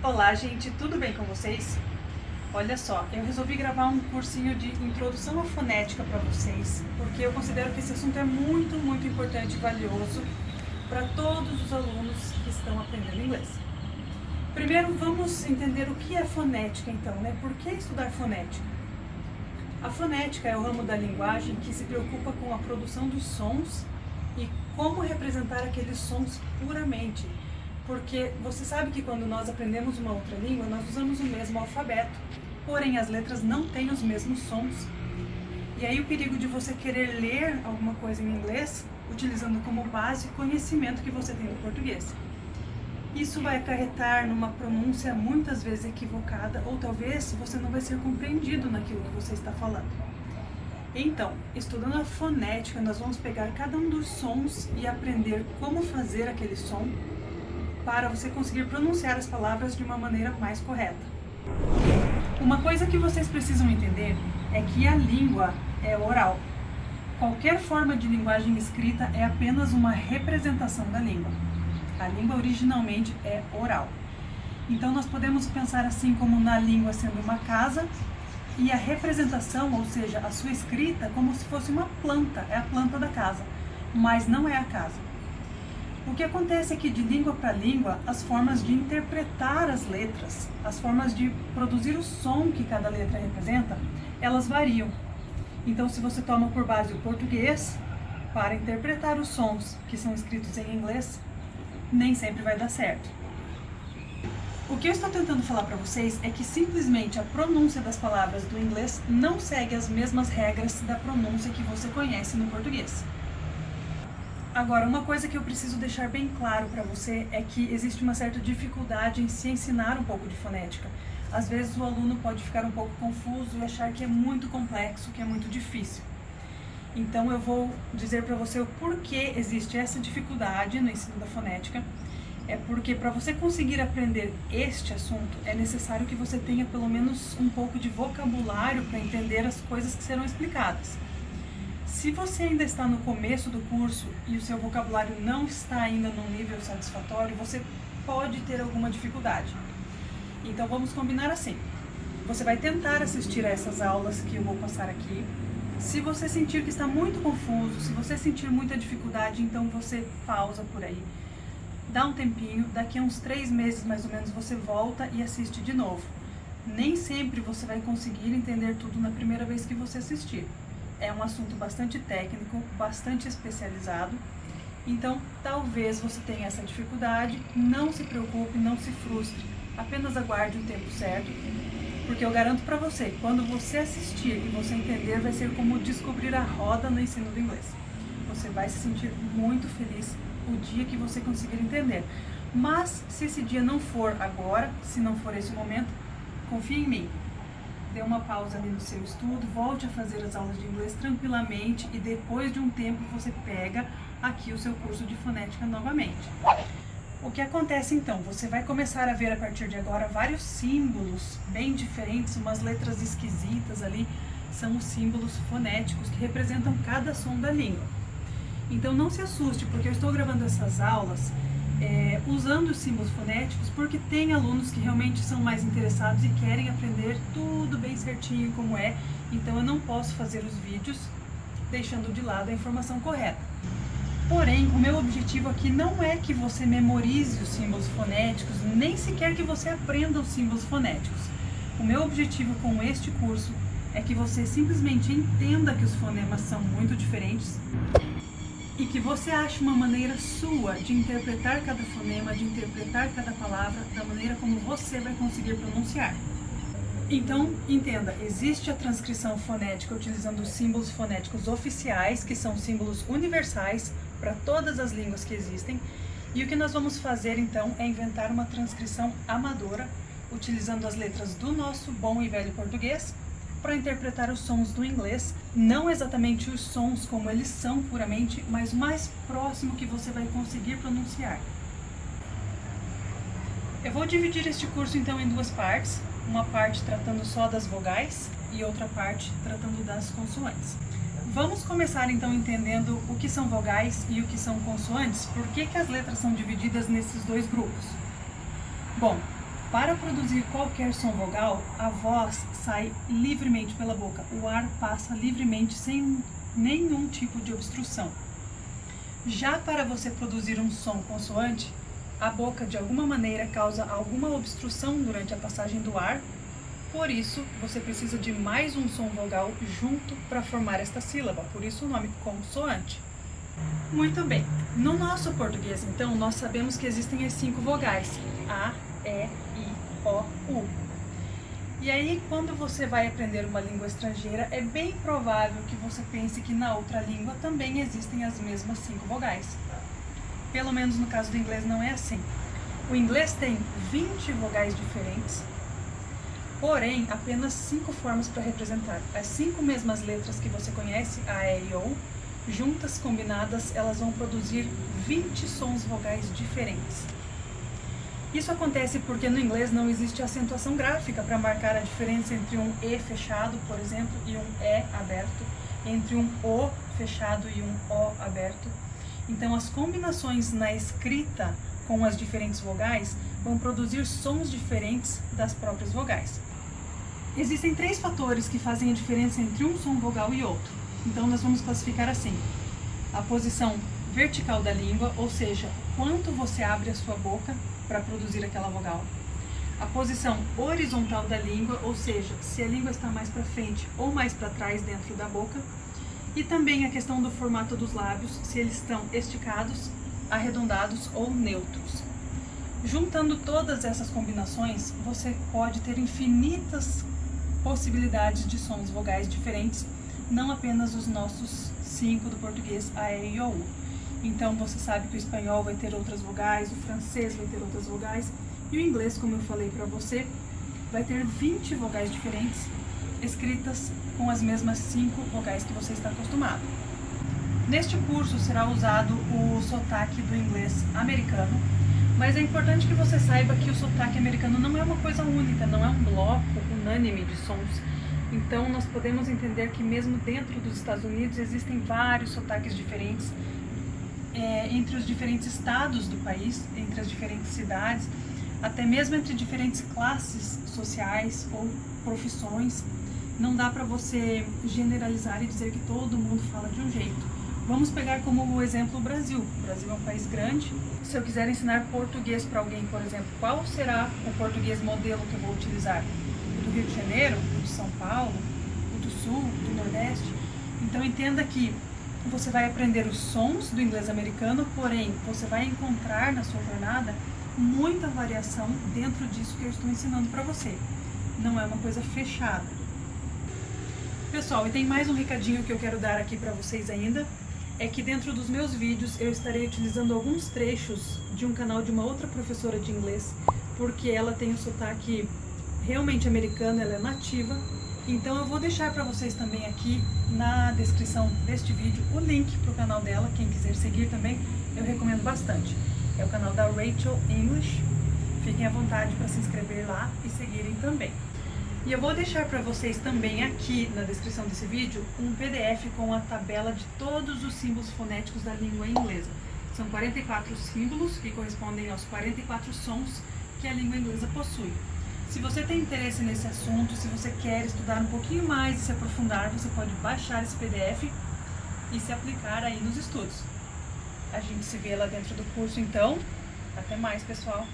Olá, gente, tudo bem com vocês? Olha só, eu resolvi gravar um cursinho de introdução à fonética para vocês, porque eu considero que esse assunto é muito importante e valioso para todos os alunos que estão aprendendo inglês. Primeiro, vamos entender o que é fonética, então, né? Por que estudar fonética? A fonética é o ramo da linguagem que se preocupa com a produção dos sons e como representar aqueles sons puramente. Porque você sabe que quando nós aprendemos uma outra língua, nós usamos o mesmo alfabeto, porém as letras não têm os mesmos sons. E aí o perigo de você querer ler alguma coisa em inglês, utilizando como base o conhecimento que você tem do português. Isso vai acarretar numa pronúncia muitas vezes equivocada, ou talvez você não vai ser compreendido naquilo que você está falando. Então, estudando a fonética, nós vamos pegar cada um dos sons e aprender como fazer aquele som, para você conseguir pronunciar as palavras de uma maneira mais correta. Uma coisa que vocês precisam entender é que a língua é oral. Qualquer forma de linguagem escrita é apenas uma representação da língua. A língua originalmente é oral. Então nós podemos pensar assim como na língua sendo uma casa e a representação, ou seja, a sua escrita, como se fosse uma planta, é a planta da casa, mas não é a casa. O que acontece é que de língua para língua, as formas de interpretar as letras, as formas de produzir o som que cada letra representa, elas variam. Então, se você toma por base o português, para interpretar os sons que são escritos em inglês, nem sempre vai dar certo. O que eu estou tentando falar para vocês é que simplesmente a pronúncia das palavras do inglês não segue as mesmas regras da pronúncia que você conhece no português. Agora, uma coisa que eu preciso deixar bem claro para você é que existe uma certa dificuldade em se ensinar um pouco de fonética. Às vezes o aluno pode ficar um pouco confuso e achar que é muito complexo, que é muito difícil. Então eu vou dizer para você o porquê existe essa dificuldade no ensino da fonética. É porque para você conseguir aprender este assunto, é necessário que você tenha pelo menos um pouco de vocabulário para entender as coisas que serão explicadas. Se você ainda está no começo do curso e o seu vocabulário não está ainda num nível satisfatório, você pode ter alguma dificuldade. Então vamos combinar assim. Você vai tentar assistir a essas aulas que eu vou passar aqui. Se você sentir que está muito confuso, se você sentir muita dificuldade, então você pausa por aí. Dá um tempinho, daqui a uns 3 meses mais ou menos você volta e assiste de novo. Nem sempre você vai conseguir entender tudo na primeira vez que você assistir. É um assunto bastante técnico, bastante especializado, então talvez você tenha essa dificuldade. Não se preocupe, não se frustre, apenas aguarde o tempo certo, porque eu garanto para você, quando você assistir e você entender, vai ser como descobrir a roda no ensino do inglês. Você vai se sentir muito feliz o dia que você conseguir entender. Mas se esse dia não for agora, se não for esse momento, confie em mim. Dê uma pausa ali no seu estudo, volte a fazer as aulas de inglês tranquilamente e depois de um tempo você pega aqui o seu curso de fonética novamente. O que acontece então? Você vai começar a ver a partir de agora vários símbolos bem diferentes, umas letras esquisitas ali, são os símbolos fonéticos que representam cada som da língua. Então não se assuste, porque eu estou gravando essas aulas usando os símbolos fonéticos, porque tem alunos que realmente são mais interessados e querem aprender tudo bem certinho como é, então eu não posso fazer os vídeos deixando de lado a informação correta. Porém, o meu objetivo aqui não é que você memorize os símbolos fonéticos, nem sequer que você aprenda os símbolos fonéticos. O meu objetivo com este curso é que você simplesmente entenda que os fonemas são muito diferentes e que você ache uma maneira sua de interpretar cada fonema, de interpretar cada palavra da maneira como você vai conseguir pronunciar. Então, entenda, existe a transcrição fonética utilizando os símbolos fonéticos oficiais, que são símbolos universais para todas as línguas que existem, e o que nós vamos fazer então é inventar uma transcrição amadora, utilizando as letras do nosso bom e velho português, para interpretar os sons do inglês, não exatamente os sons como eles são puramente, mas o mais próximo que você vai conseguir pronunciar. Eu vou dividir este curso então em 2 partes, uma parte tratando só das vogais e outra parte tratando das consoantes. Vamos começar então entendendo o que são vogais e o que são consoantes, por que as letras são divididas nesses 2 grupos. Bom, Para produzir qualquer som vogal, a voz sai livremente pela boca. O ar passa livremente sem nenhum tipo de obstrução. Já para você produzir um som consoante, a boca de alguma maneira causa alguma obstrução durante a passagem do ar. Por isso, você precisa de mais um som vogal junto para formar esta sílaba. Por isso o nome consoante. Muito bem. No nosso português, então, nós sabemos que existem as 5 vogais. A, E, I, O, U. E aí, quando você vai aprender uma língua estrangeira, é bem provável que você pense que na outra língua também existem as mesmas 5 vogais. Pelo menos no caso do inglês não é assim. O inglês tem 20 vogais diferentes, porém apenas 5 formas para representar. As 5 mesmas letras que você conhece, A, E, I, O, juntas, combinadas, elas vão produzir 20 sons vogais diferentes. Isso acontece porque no inglês não existe acentuação gráfica para marcar a diferença entre um E fechado, por exemplo, e um E aberto, entre um O fechado e um O aberto. Então as combinações na escrita com as diferentes vogais vão produzir sons diferentes das próprias vogais. Existem 3 fatores que fazem a diferença entre um som vogal e outro. Então nós vamos classificar assim: a posição vertical da língua, ou seja, quanto você abre a sua boca para produzir aquela vogal. A posição horizontal da língua, ou seja, se a língua está mais para frente ou mais para trás dentro da boca. E também a questão do formato dos lábios, se eles estão esticados, arredondados ou neutros. Juntando todas essas combinações, você pode ter infinitas possibilidades de sons vogais diferentes, não apenas os nossos 5 do português, A, E, I, O, U. Então você sabe que o espanhol vai ter outras vogais, o francês vai ter outras vogais, e o inglês, como eu falei para você, vai ter 20 vogais diferentes, escritas com as mesmas 5 vogais que você está acostumado. Neste curso será usado o sotaque do inglês americano, mas é importante que você saiba que o sotaque americano não é uma coisa única, não é um bloco unânime de sons. Então nós podemos entender que mesmo dentro dos Estados Unidos existem vários sotaques diferentes, entre os diferentes estados do país, entre as diferentes cidades, até mesmo entre diferentes classes sociais ou profissões. Não dá para você generalizar e dizer que todo mundo fala de um jeito. Vamos pegar como exemplo o Brasil. O Brasil é um país grande. Se eu quiser ensinar português para alguém, por exemplo, qual será o português modelo que eu vou utilizar? O do Rio de Janeiro, o de São Paulo, o do Sul, do Nordeste? Então entenda que você vai aprender os sons do inglês americano, porém você vai encontrar na sua jornada muita variação dentro disso que eu estou ensinando para você. Não é uma coisa fechada. Pessoal, e tem mais um recadinho que eu quero dar aqui para vocês ainda, é que dentro dos meus vídeos eu estarei utilizando alguns trechos de um canal de uma outra professora de inglês, porque ela tem um sotaque realmente americano, ela é nativa. Então eu vou deixar para vocês também aqui na descrição deste vídeo o link para o canal dela, quem quiser seguir também, eu recomendo bastante. É o canal da Rachel English, fiquem à vontade para se inscrever lá e seguirem também. E eu vou deixar para vocês também aqui na descrição desse vídeo um PDF com a tabela de todos os símbolos fonéticos da língua inglesa. São 44 símbolos que correspondem aos 44 sons que a língua inglesa possui. Se você tem interesse nesse assunto, se você quer estudar um pouquinho mais e se aprofundar, você pode baixar esse PDF e se aplicar aí nos estudos. A gente se vê lá dentro do curso então. Até mais, pessoal!